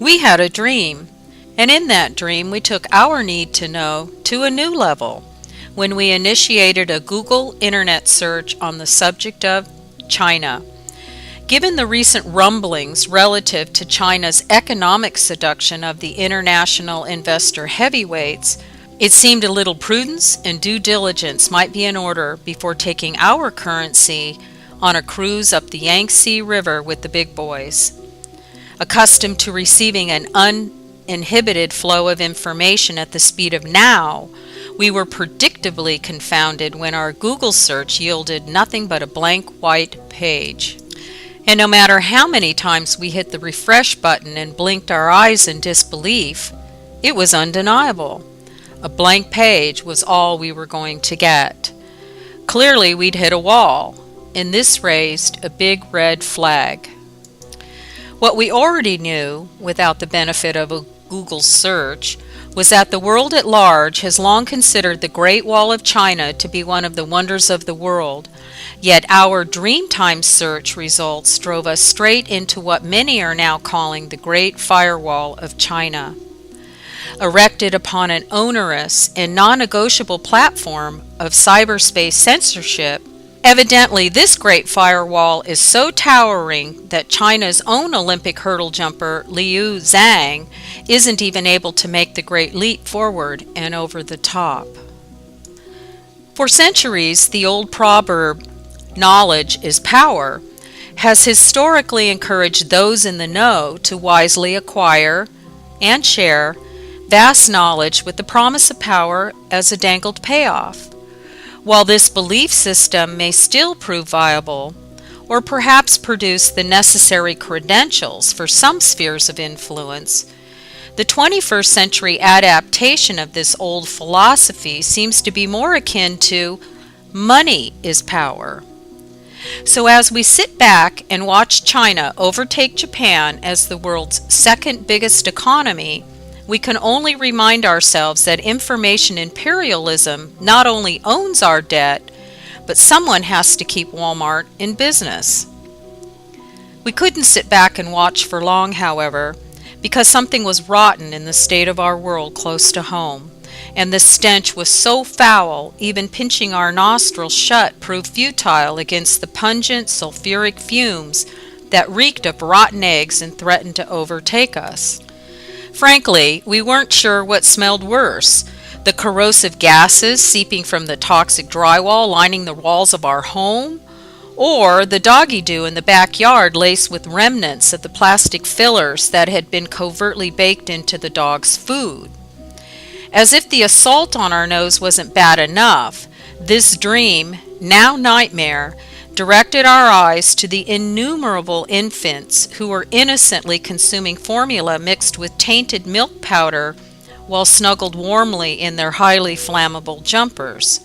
We had a dream, and in that dream we took our need to know to a new level when we initiated a Google Internet search on the subject of China. Given the recent rumblings relative to China's economic seduction of the international investor heavyweights, it seemed a little prudence and due diligence might be in order before taking our currency on a cruise up the Yangtze River with the big boys. Accustomed to receiving an uninhibited flow of information at the speed of now, we were predictably confounded when our Google search yielded nothing but a blank white page. And no matter how many times we hit the refresh button and blinked our eyes in disbelief, it was undeniable. A blank page was all we were going to get. Clearly we'd hit a wall, and this raised a big red flag. What we already knew, without the benefit of a Google search, was that the world at large has long considered the Great Wall of China to be one of the wonders of the world, yet our Dreamtime search results drove us straight into what many are now calling the Great Firewall of China. Erected upon an onerous and non-negotiable platform of cyberspace censorship, evidently this Great Firewall is so towering that China's own Olympic hurdle jumper Liu Zhang isn't even able to make the great leap forward and over the top. For centuries, the old proverb, "Knowledge is power," has historically encouraged those in the know to wisely acquire and share vast knowledge with the promise of power as a dangled payoff. While this belief system may still prove viable, or perhaps produce the necessary credentials for some spheres of influence, the 21st century adaptation of this old philosophy seems to be more akin to money is power. So as we sit back and watch China overtake Japan as the world's second biggest economy, we can only remind ourselves that information imperialism not only owns our debt, but someone has to keep Walmart in business. We couldn't sit back and watch for long, however, because something was rotten in the state of our world close to home, and the stench was so foul even pinching our nostrils shut proved futile against the pungent sulfuric fumes that reeked of rotten eggs and threatened to overtake us. Frankly, we weren't sure what smelled worse, the corrosive gases seeping from the toxic drywall lining the walls of our home, or the doggy doo in the backyard laced with remnants of the plastic fillers that had been covertly baked into the dog's food. As if the assault on our nose wasn't bad enough, this dream, now nightmare, directed our eyes to the innumerable infants who were innocently consuming formula mixed with tainted milk powder while snuggled warmly in their highly flammable jumpers.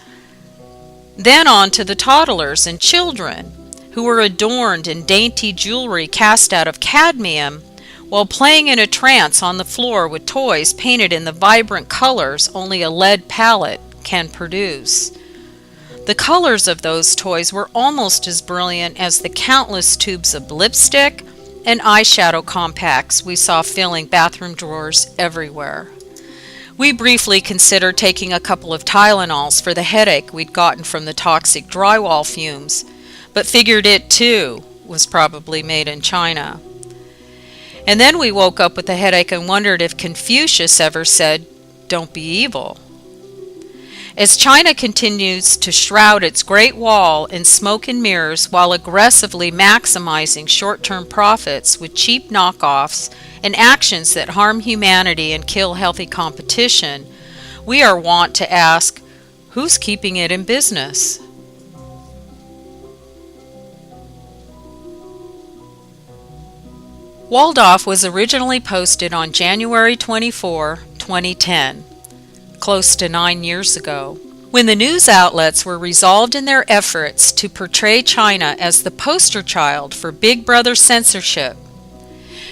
Then on to the toddlers and children who were adorned in dainty jewelry cast out of cadmium while playing in a trance on the floor with toys painted in the vibrant colors only a lead palette can produce. The colors of those toys were almost as brilliant as the countless tubes of lipstick and eyeshadow compacts we saw filling bathroom drawers everywhere. We briefly considered taking a couple of Tylenols for the headache we'd gotten from the toxic drywall fumes, but figured it too was probably made in China. And then we woke up with a headache and wondered if Confucius ever said, "Don't be evil." As China continues to shroud its Great Wall in smoke and mirrors while aggressively maximizing short-term profits with cheap knockoffs and actions that harm humanity and kill healthy competition, we are wont to ask, who's keeping it in business? Waldorf was originally posted on January 24, 2010. Close to 9 years ago, when the news outlets were resolved in their efforts to portray China as the poster child for Big Brother censorship,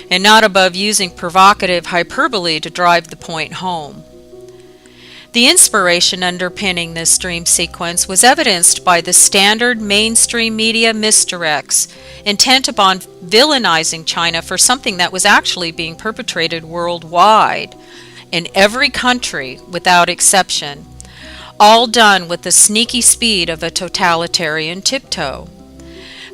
and not above using provocative hyperbole to drive the point home. The inspiration underpinning this dream sequence was evidenced by the standard mainstream media misdirects, intent upon villainizing China for something that was actually being perpetrated worldwide, in every country without exception, all done with the sneaky speed of a totalitarian tiptoe.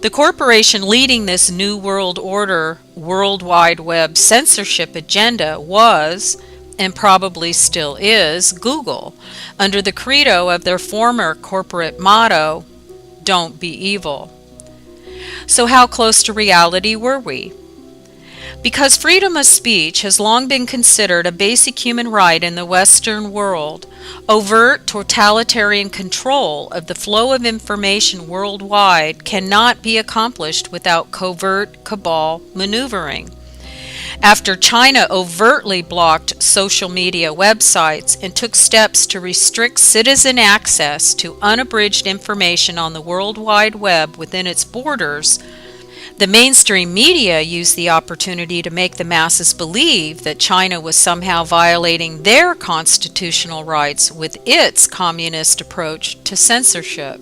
The corporation leading this New World Order World Wide Web censorship agenda was, and probably still is, Google, under the credo of their former corporate motto, "Don't be evil." So how close to reality were we? Because freedom of speech has long been considered a basic human right in the Western world, overt totalitarian control of the flow of information worldwide cannot be accomplished without covert cabal maneuvering. After China overtly blocked social media websites and took steps to restrict citizen access to unabridged information on the World Wide Web within its borders, the mainstream media used the opportunity to make the masses believe that China was somehow violating their constitutional rights with its communist approach to censorship.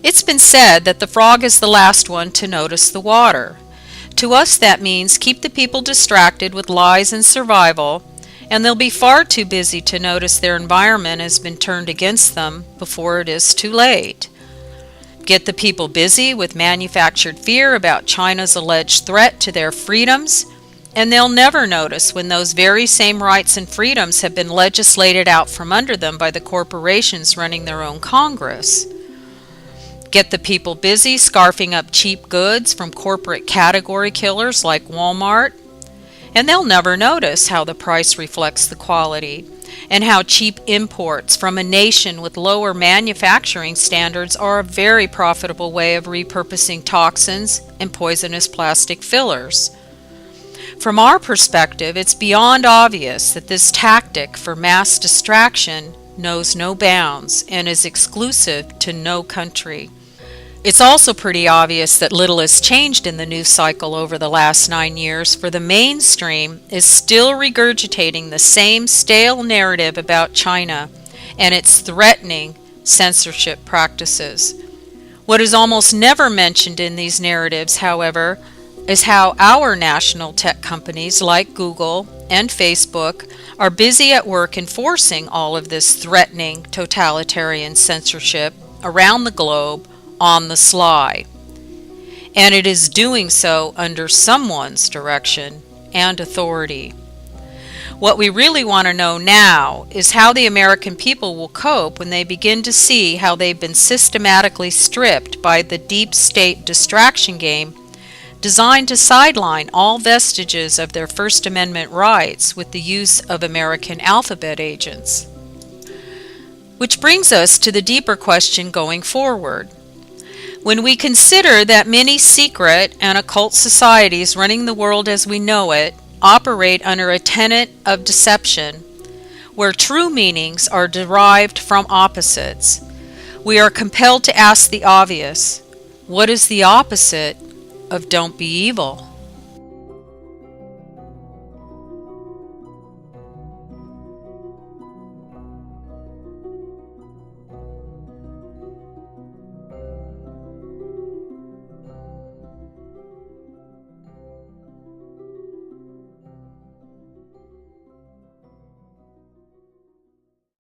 It's been said that the frog is the last one to notice the water. To us, that means keep the people distracted with lies and survival, and they'll be far too busy to notice their environment has been turned against them before it is too late. Get the people busy with manufactured fear about China's alleged threat to their freedoms, and they'll never notice when those very same rights and freedoms have been legislated out from under them by the corporations running their own Congress. Get the people busy scarfing up cheap goods from corporate category killers like Walmart, and they'll never notice how the price reflects the quality, and how cheap imports from a nation with lower manufacturing standards are a very profitable way of repurposing toxins and poisonous plastic fillers. From our perspective, it's beyond obvious that this tactic for mass distraction knows no bounds and is exclusive to no country. It's also pretty obvious that little has changed in the news cycle over the last 9 years, for the mainstream is still regurgitating the same stale narrative about China and its threatening censorship practices. What is almost never mentioned in these narratives, however, is how our national tech companies like Google and Facebook are busy at work enforcing all of this threatening totalitarian censorship around the globe on the sly. And it is doing so under someone's direction and authority. What we really want to know now is how the American people will cope when they begin to see how they've been systematically stripped by the deep state distraction game designed to sideline all vestiges of their First Amendment rights with the use of American alphabet agents. Which brings us to the deeper question going forward. When we consider that many secret and occult societies running the world as we know it operate under a tenet of deception, where true meanings are derived from opposites, we are compelled to ask the obvious: what is the opposite of "don't be evil"?